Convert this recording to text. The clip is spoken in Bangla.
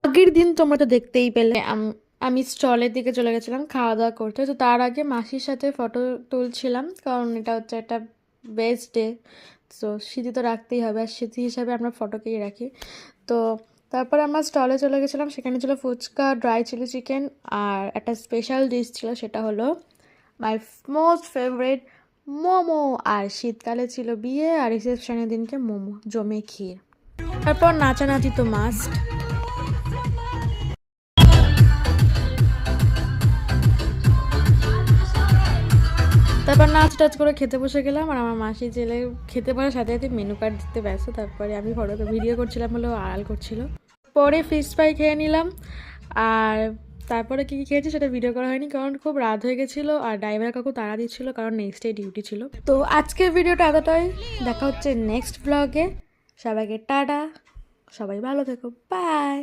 আগের দিন তোমরা তো দেখতেই পেলে আমি স্টলের দিকে চলে গেছিলাম খাওয়া দাওয়া করতে। তো তার আগে মাসির সাথে ফটো তুলছিলাম, কারণ এটা হচ্ছে একটা বেস্ট ডে। তো স্মৃতি তো রাখতেই হবে, আর স্মৃতি হিসাবে আমরা ফটোকেই রাখি। তো তারপর আমরা স্টলে চলে গেছিলাম, সেখানে ছিল ফুচকা, ড্রাই চিলি চিকেন, আর একটা স্পেশাল ডিশ ছিল, সেটা হলো মাই মোস্ট ফেভারিট মোমো। আর শীতকালে ছিল বিয়ে, আর রিসেপশনের দিনকে মোমো জমে ক্ষীর। তারপর নাচানাচি তো মাস্ট। তারপর নাচ টাচ করে খেতে বসে গেলাম, আর আমার মাসি ছেলে খেতে পারার সাথে সাথে মেনু কার্ড দিতে ব্যস্ত। তারপরে আমি ভিডিও করছিলাম বলেও আড়াল করছিল। পরে ফিশ ফ্রাই খেয়ে নিলাম। আর তারপরে কী কী খেয়েছি সেটা ভিডিও করা হয়নি, কারণ খুব রাত হয়ে গেছিলো, আর ড্রাইভার কাকু তাড়া দিচ্ছিলো, কারণ নেক্সট ডে ডিউটি ছিল। তো আজকের ভিডিওটা এতটাই, দেখা হচ্ছে নেক্সট ব্লগে। সবাইকে টাটা, সবাই ভালো থেকো, বাই।